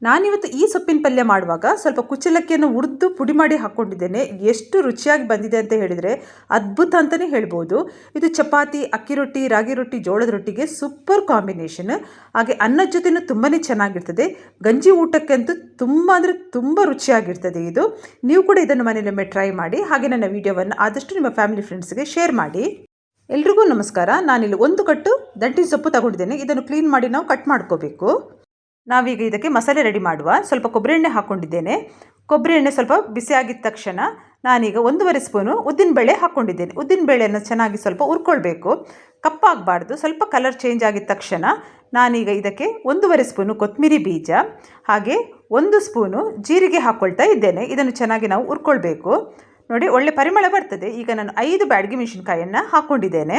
ನಾನಿವತ್ತು ಈ ಸೊಪ್ಪಿನ ಪಲ್ಯ ಮಾಡುವಾಗ ಸ್ವಲ್ಪ ಕುಚ್ಚಲಕ್ಕಿಯನ್ನು ಹುರಿದು ಪುಡಿ ಮಾಡಿ ಹಾಕ್ಕೊಂಡಿದ್ದೇನೆ. ಎಷ್ಟು ರುಚಿಯಾಗಿ ಬಂದಿದೆ ಅಂತ ಹೇಳಿದರೆ ಅದ್ಭುತ ಅಂತಲೇ ಹೇಳ್ಬೋದು. ಇದು ಚಪಾತಿ, ಅಕ್ಕಿ ರೊಟ್ಟಿ, ರಾಗಿ ರೊಟ್ಟಿ, ಜೋಳದ ರೊಟ್ಟಿಗೆ ಸೂಪರ್ ಕಾಂಬಿನೇಷನ್. ಹಾಗೆ ಅನ್ನದ ಜೊತೆನೂ ತುಂಬಾ ಚೆನ್ನಾಗಿರ್ತದೆ. ಗಂಜಿ ಊಟಕ್ಕಂತೂ ತುಂಬ ಅಂದರೆ ತುಂಬ ರುಚಿಯಾಗಿರ್ತದೆ ಇದು. ನೀವು ಕೂಡ ಇದನ್ನು ಮನೆಯಲ್ಲೊಮ್ಮೆ ಟ್ರೈ ಮಾಡಿ. ಹಾಗೆ ನನ್ನ ವಿಡಿಯೋವನ್ನು ಆದಷ್ಟು ನಿಮ್ಮ ಫ್ಯಾಮಿಲಿ ಫ್ರೆಂಡ್ಸ್ಗೆ ಶೇರ್ ಮಾಡಿ. ಎಲ್ರಿಗೂ ನಮಸ್ಕಾರ. ನಾನಿಲ್ಲಿ 1 ಕಟ್ಟು ದಂಟಿನ ಸೊಪ್ಪು ತಗೊಂಡಿದ್ದೇನೆ. ಇದನ್ನು ಕ್ಲೀನ್ ಮಾಡಿ ನಾವು ಕಟ್ ಮಾಡ್ಕೋಬೇಕು. ನಾವೀಗ ಇದಕ್ಕೆ ಮಸಾಲೆ ರೆಡಿ ಮಾಡುವ. ಸ್ವಲ್ಪ ಕೊಬ್ಬರಿ ಎಣ್ಣೆ ಹಾಕ್ಕೊಂಡಿದ್ದೇನೆ. ಕೊಬ್ಬರಿ ಎಣ್ಣೆ ಸ್ವಲ್ಪ ಬಿಸಿ ಆಗಿದ ತಕ್ಷಣ ನಾನೀಗ 1.5 ಸ್ಪೂನು ಉದ್ದಿನಬೇಳೆ ಹಾಕ್ಕೊಂಡಿದ್ದೇನೆ. ಉದ್ದಿನಬೇಳೆಯನ್ನು ಚೆನ್ನಾಗಿ ಸ್ವಲ್ಪ ಹುರ್ಕೊಳ್ಬೇಕು, ಕಪ್ಪಾಗಬಾರ್ದು. ಸ್ವಲ್ಪ ಕಲರ್ ಚೇಂಜ್ ಆಗಿದ ತಕ್ಷಣ ನಾನೀಗ ಇದಕ್ಕೆ 1.5 ಸ್ಪೂನು ಕೊತ್ತಂಬರಿ ಬೀಜ ಹಾಗೆ 1 ಸ್ಪೂನು ಜೀರಿಗೆ ಹಾಕ್ಕೊಳ್ತಾ ಇದ್ದೇನೆ. ಇದನ್ನು ಚೆನ್ನಾಗಿ ನಾವು ಹುರ್ಕೊಳ್ಬೇಕು. ನೋಡಿ, ಒಳ್ಳೆ ಪರಿಮಳ ಬರ್ತದೆ. ಈಗ ನಾನು 5 ಬ್ಯಾಡಗಿ ಮೆಣಸಿನಕಾಯನ್ನು ಹಾಕ್ಕೊಂಡಿದ್ದೇನೆ.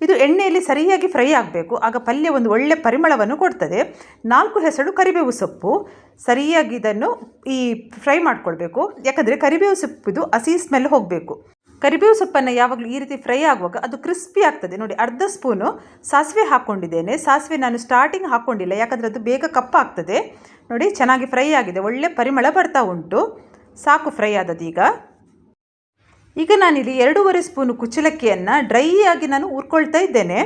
ಇದು ಎಣ್ಣೆಯಲ್ಲಿ ಸರಿಯಾಗಿ ಫ್ರೈ ಆಗಬೇಕು, ಆಗ ಪಲ್ಯ ಒಂದು ಒಳ್ಳೆ ಪರಿಮಳವನ್ನು ಕೊಡ್ತದೆ. 4 ಹೆಸರು ಕರಿಬೇವು ಸೊಪ್ಪು, ಸರಿಯಾಗಿ ಇದನ್ನು ಫ್ರೈ ಮಾಡ್ಕೊಳ್ಬೇಕು. ಯಾಕಂದರೆ ಕರಿಬೇವು ಸೊಪ್ಪಿದು ಹಸಿ ಸ್ಮೆಲ್ ಹೋಗಬೇಕು. ಕರಿಬೇವು ಸೊಪ್ಪನ್ನು ಯಾವಾಗಲೂ ಈ ರೀತಿ ಫ್ರೈ ಆಗುವಾಗ ಅದು ಕ್ರಿಸ್ಪಿ ಆಗ್ತದೆ. ನೋಡಿ, ಅರ್ಧ ಸ್ಪೂನು ಸಾಸಿವೆ ಹಾಕ್ಕೊಂಡಿದ್ದೇನೆ. ಸಾಸಿವೆ ನಾನು ಸ್ಟಾರ್ಟಿಂಗ್ ಹಾಕ್ಕೊಂಡಿಲ್ಲ, ಯಾಕಂದರೆ ಅದು ಬೇಗ ಕಪ್ಪಾಗ್ತದೆ. ನೋಡಿ, ಚೆನ್ನಾಗಿ ಫ್ರೈ ಆಗಿದೆ, ಒಳ್ಳೆ ಪರಿಮಳ ಬರ್ತಾ ಉಂಟು. ಸಾಕು ಫ್ರೈ ಆದದೀಗ. ಈಗ ನಾನಿಲ್ಲಿ 2.5 ಸ್ಪೂನು ಕುಚ್ಚಲಕ್ಕಿಯನ್ನು ಡ್ರೈ ಆಗಿ ನಾನು ಹುರ್ಕೊಳ್ತಾ ಇದ್ದೇನೆ.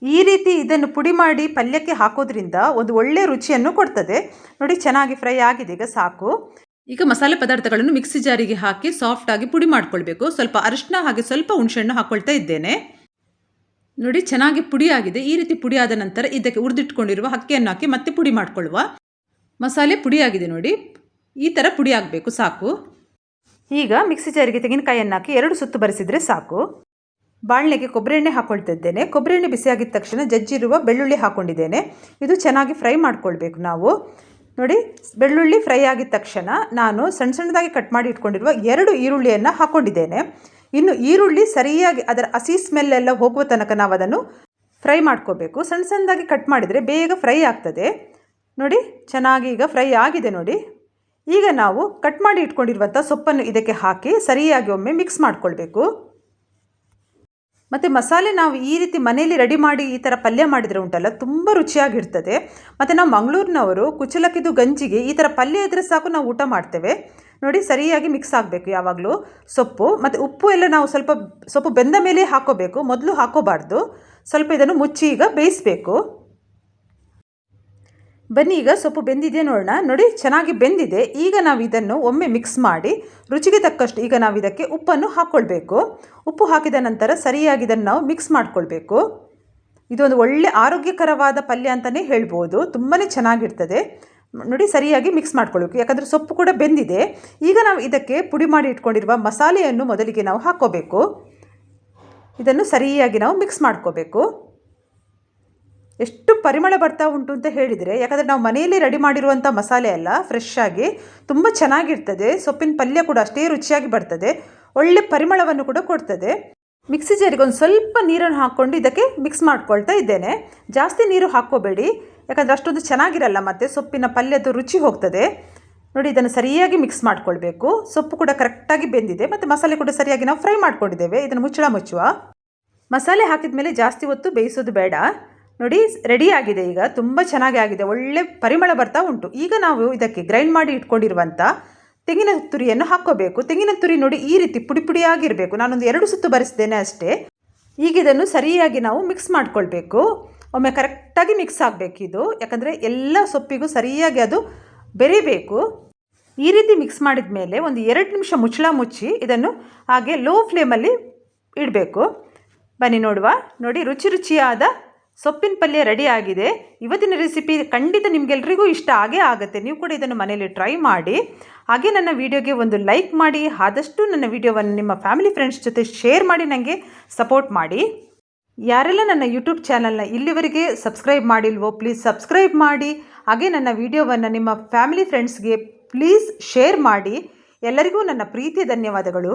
ಈ ರೀತಿ ಇದನ್ನು ಪುಡಿ ಮಾಡಿ ಪಲ್ಯಕ್ಕೆ ಹಾಕೋದ್ರಿಂದ ಒಂದು ಒಳ್ಳೆ ರುಚಿಯನ್ನು ಕೊಡ್ತದೆ. ನೋಡಿ, ಚೆನ್ನಾಗಿ ಫ್ರೈ ಆಗಿದೆ. ಈಗ ಸಾಕು. ಈಗ ಮಸಾಲೆ ಪದಾರ್ಥಗಳನ್ನು ಮಿಕ್ಸಿ ಜಾರಿಗೆ ಹಾಕಿ ಸಾಫ್ಟಾಗಿ ಪುಡಿ ಮಾಡ್ಕೊಳ್ಬೇಕು. ಸ್ವಲ್ಪ ಅರಿಶಿನ ಹಾಗೆ ಸ್ವಲ್ಪ ಹುಣಸೆಹಣ್ಣು ಹಾಕ್ಕೊಳ್ತಾ ಇದ್ದೇನೆ. ನೋಡಿ, ಚೆನ್ನಾಗಿ ಪುಡಿ ಆಗಿದೆ. ಈ ರೀತಿ ಪುಡಿ ಆದ ನಂತರ ಇದಕ್ಕೆ ಹುರಿದಿಟ್ಕೊಂಡಿರುವ ಅಕ್ಕಿಯನ್ನು ಹಾಕಿ ಮತ್ತೆ ಪುಡಿ ಮಾಡ್ಕೊಳ್ಳುವ. ಮಸಾಲೆ ಪುಡಿ ಆಗಿದೆ ನೋಡಿ, ಈ ಥರ ಪುಡಿ ಆಗಬೇಕು. ಸಾಕು. ಈಗ ಮಿಕ್ಸಿ ಜಾರಿಗೆ ತೆಂಗಿನಕಾಯಿಯನ್ನು ಹಾಕಿ 2 ಸುತ್ತು ಬರೆಸಿದರೆ ಸಾಕು. ಬಾಣಲೆಗೆ ಕೊಬ್ಬರಿ ಎಣ್ಣೆ ಹಾಕ್ಕೊಳ್ತಾ ಇದ್ದೇನೆ. ಕೊಬ್ಬರಿ ಎಣ್ಣೆ ಬಿಸಿಯಾಗಿದ್ದ ತಕ್ಷಣ ಜಜ್ಜಿರುವ ಬೆಳ್ಳುಳ್ಳಿ ಹಾಕ್ಕೊಂಡಿದ್ದೇನೆ. ಇದು ಚೆನ್ನಾಗಿ ಫ್ರೈ ಮಾಡ್ಕೊಳ್ಬೇಕು ನಾವು. ನೋಡಿ, ಬೆಳ್ಳುಳ್ಳಿ ಫ್ರೈ ಆಗಿದ ತಕ್ಷಣ ನಾನು ಸಣ್ಣ ಸಣ್ಣದಾಗಿ ಕಟ್ ಮಾಡಿ ಇಟ್ಕೊಂಡಿರುವ 2 ಈರುಳ್ಳಿಯನ್ನು ಹಾಕ್ಕೊಂಡಿದ್ದೇನೆ. ಇನ್ನು ಈರುಳ್ಳಿ ಸರಿಯಾಗಿ ಅದರ ಹಸಿ ಸ್ಮೆಲ್ಲೆಲ್ಲ ಹೋಗುವ ತನಕ ನಾವು ಅದನ್ನು ಫ್ರೈ ಮಾಡ್ಕೋಬೇಕು. ಸಣ್ಣ ಸಣ್ಣದಾಗಿ ಕಟ್ ಮಾಡಿದರೆ ಬೇಗ ಫ್ರೈ ಆಗ್ತದೆ. ನೋಡಿ, ಚೆನ್ನಾಗಿ ಈಗ ಫ್ರೈ ಆಗಿದೆ ನೋಡಿ. ಈಗ ನಾವು ಕಟ್ ಮಾಡಿ ಇಟ್ಕೊಂಡಿರುವಂಥ ಸೊಪ್ಪನ್ನು ಇದಕ್ಕೆ ಹಾಕಿ ಸರಿಯಾಗಿ ಒಮ್ಮೆ ಮಿಕ್ಸ್ ಮಾಡ್ಕೊಳ್ಬೇಕು. ಮತ್ತು ಮಸಾಲೆ ನಾವು ಈ ರೀತಿ ಮನೆಯಲ್ಲಿ ರೆಡಿ ಮಾಡಿ ಈ ಥರ ಪಲ್ಯ ಮಾಡಿದರೆ ಉಂಟಲ್ಲ, ತುಂಬ ರುಚಿಯಾಗಿರ್ತದೆ. ಮತ್ತು ನಾವು ಮಂಗಳೂರಿನವರು ಕುಚ್ಚಲಕ್ಕಿದು ಗಂಜಿಗೆ ಈ ಥರ ಪಲ್ಯ ಇದ್ದರೆ ಸಾಕು, ನಾವು ಊಟ ಮಾಡ್ತೇವೆ. ನೋಡಿ, ಸರಿಯಾಗಿ ಮಿಕ್ಸ್ ಆಗಬೇಕು ಯಾವಾಗಲೂ ಸೊಪ್ಪು. ಮತ್ತು ಉಪ್ಪು ಎಲ್ಲ ನಾವು ಸ್ವಲ್ಪ ಸೊಪ್ಪು ಬೆಂದ ಮೇಲೆ ಹಾಕೋಬೇಕು, ಮೊದಲು ಹಾಕೋಬಾರ್ದು. ಸ್ವಲ್ಪ ಇದನ್ನು ಮುಚ್ಚಿ ಈಗ ಬೇಯಿಸಬೇಕು. ಬನ್ನಿ, ಈಗ ಸೊಪ್ಪು ಬೆಂದಿದೆ ನೋಡೋಣ. ನೋಡಿ, ಚೆನ್ನಾಗಿ ಬೆಂದಿದೆ. ಈಗ ನಾವು ಇದನ್ನು ಒಮ್ಮೆ ಮಿಕ್ಸ್ ಮಾಡಿ ರುಚಿಗೆ ತಕ್ಕಷ್ಟು ಈಗ ನಾವು ಇದಕ್ಕೆ ಉಪ್ಪನ್ನು ಹಾಕ್ಕೊಳ್ಬೇಕು. ಉಪ್ಪು ಹಾಕಿದ ನಂತರ ಸರಿಯಾಗಿ ಇದನ್ನು ನಾವು ಮಿಕ್ಸ್ ಮಾಡ್ಕೊಳ್ಬೇಕು. ಇದೊಂದು ಒಳ್ಳೆ ಆರೋಗ್ಯಕರವಾದ ಪಲ್ಯ ಅಂತಲೇ ಹೇಳ್ಬೋದು. ತುಂಬಾ ಚೆನ್ನಾಗಿರ್ತದೆ. ನೋಡಿ, ಸರಿಯಾಗಿ ಮಿಕ್ಸ್ ಮಾಡ್ಕೊಳ್ಬೇಕು, ಯಾಕಂದರೆ ಸೊಪ್ಪು ಕೂಡ ಬೆಂದಿದೆ. ಈಗ ನಾವು ಇದಕ್ಕೆ ಪುಡಿ ಮಾಡಿ ಇಟ್ಕೊಂಡಿರುವ ಮಸಾಲೆಯನ್ನು ಮೊದಲಿಗೆ ನಾವು ಹಾಕ್ಕೋಬೇಕು. ಇದನ್ನು ಸರಿಯಾಗಿ ನಾವು ಮಿಕ್ಸ್ ಮಾಡ್ಕೋಬೇಕು. ಎಷ್ಟು ಪರಿಮಳ ಬರ್ತಾ ಉಂಟು ಅಂತ ಹೇಳಿದರೆ, ಯಾಕಂದರೆ ನಾವು ಮನೆಯಲ್ಲಿ ರೆಡಿ ಮಾಡಿರುವಂಥ ಮಸಾಲೆ ಎಲ್ಲ ಫ್ರೆಶ್ ಆಗಿ ತುಂಬ ಚೆನ್ನಾಗಿರ್ತದೆ. ಸೊಪ್ಪಿನ ಪಲ್ಯ ಕೂಡ ಅಷ್ಟೇ ರುಚಿಯಾಗಿ ಬರ್ತದೆ, ಒಳ್ಳೆ ಪರಿಮಳವನ್ನು ಕೂಡ ಕೊಡ್ತದೆ. ಮಿಕ್ಸಿ ಜಾರಿಗೆ ಒಂದು ಸ್ವಲ್ಪ ನೀರನ್ನು ಹಾಕ್ಕೊಂಡು ಇದಕ್ಕೆ ಮಿಕ್ಸ್ ಮಾಡ್ಕೊಳ್ತಾ ಇದ್ದೇನೆ. ಜಾಸ್ತಿ ನೀರು ಹಾಕ್ಕೋಬೇಡಿ, ಯಾಕಂದರೆ ಅಷ್ಟೊಂದು ಚೆನ್ನಾಗಿರಲ್ಲ, ಮತ್ತು ಸೊಪ್ಪಿನ ಪಲ್ಯದ ರುಚಿ ಹೋಗ್ತದೆ. ನೋಡಿ, ಇದನ್ನು ಸರಿಯಾಗಿ ಮಿಕ್ಸ್ ಮಾಡ್ಕೊಳ್ಬೇಕು. ಸೊಪ್ಪು ಕೂಡ ಕರೆಕ್ಟಾಗಿ ಬೆಂದಿದೆ ಮತ್ತು ಮಸಾಲೆ ಕೂಡ ಸರಿಯಾಗಿ ನಾವು ಫ್ರೈ ಮಾಡ್ಕೊಂಡಿದ್ದೇವೆ. ಇದನ್ನು ಮುಚ್ಚುವ. ಮಸಾಲೆ ಹಾಕಿದ ಮೇಲೆ ಜಾಸ್ತಿ ಹೊತ್ತು ಬೇಯಿಸೋದು ಬೇಡ. ನೋಡಿ, ರೆಡಿ ಆಗಿದೆ. ಈಗ ತುಂಬ ಚೆನ್ನಾಗಿ ಆಗಿದೆ, ಒಳ್ಳೆ ಪರಿಮಳ ಬರ್ತಾ ಉಂಟು. ಈಗ ನಾವು ಇದಕ್ಕೆ ಗ್ರೈಂಡ್ ಮಾಡಿ ಇಟ್ಕೊಂಡಿರುವಂಥ ತೆಂಗಿನ ತುರಿಯನ್ನು ಹಾಕ್ಕೋಬೇಕು. ತೆಂಗಿನ ತುರಿ ನೋಡಿ, ಈ ರೀತಿ ಪುಡಿ ಪುಡಿಯಾಗಿರಬೇಕು. ನಾನೊಂದು 2 ಸುತ್ತು ಬರೆಸಿದ್ದೇನೆ ಅಷ್ಟೇ. ಈಗ ಇದನ್ನು ಸರಿಯಾಗಿ ನಾವು ಮಿಕ್ಸ್ ಮಾಡ್ಕೊಳ್ಬೇಕು. ಒಮ್ಮೆ ಕರೆಕ್ಟಾಗಿ ಮಿಕ್ಸ್ ಆಗಬೇಕು ಇದು, ಯಾಕಂದರೆ ಎಲ್ಲ ಸೊಪ್ಪಿಗೂ ಸರಿಯಾಗಿ ಅದು ಬೆರಿಬೇಕು. ಈ ರೀತಿ ಮಿಕ್ಸ್ ಮಾಡಿದ ಮೇಲೆ ಒಂದು 2 ನಿಮಿಷ ಮುಚ್ಚಿ ಇದನ್ನು ಹಾಗೆ ಲೋ ಫ್ಲೇಮಲ್ಲಿ ಇಡಬೇಕು. ಬನ್ನಿ ನೋಡುವ. ನೋಡಿ, ರುಚಿಯಾದ ಸೊಪ್ಪಿನ ಪಲ್ಯ ರೆಡಿ ಆಗಿದೆ. ಇವತ್ತಿನ ರೆಸಿಪಿ ಖಂಡಿತ ನಿಮಗೆಲ್ರಿಗೂ ಇಷ್ಟ ಆಗೇ ಆಗುತ್ತೆ. ನೀವು ಕೂಡ ಇದನ್ನು ಮನೆಯಲ್ಲಿ ಟ್ರೈ ಮಾಡಿ. ಹಾಗೆ ನನ್ನ ವಿಡಿಯೋಗೆ ಒಂದು ಲೈಕ್ ಮಾಡಿ, ಆದಷ್ಟು ನನ್ನ ವಿಡಿಯೋವನ್ನು ನಿಮ್ಮ ಫ್ಯಾಮಿಲಿ ಫ್ರೆಂಡ್ಸ್ ಜೊತೆ ಶೇರ್ ಮಾಡಿ ನನಗೆ ಸಪೋರ್ಟ್ ಮಾಡಿ. ಯಾರೆಲ್ಲ ನನ್ನ ಯೂಟ್ಯೂಬ್ ಚಾನಲ್ನ ಇಲ್ಲಿವರೆಗೆ ಸಬ್ಸ್ಕ್ರೈಬ್ ಮಾಡಿಲ್ವೋ, ಪ್ಲೀಸ್ ಸಬ್ಸ್ಕ್ರೈಬ್ ಮಾಡಿ. ಹಾಗೆ ನನ್ನ ವಿಡಿಯೋವನ್ನು ನಿಮ್ಮ ಫ್ಯಾಮಿಲಿ ಫ್ರೆಂಡ್ಸ್ಗೆ ಪ್ಲೀಸ್ ಶೇರ್ ಮಾಡಿ. ಎಲ್ಲರಿಗೂ ನನ್ನ ಪ್ರೀತಿಯ ಧನ್ಯವಾದಗಳು.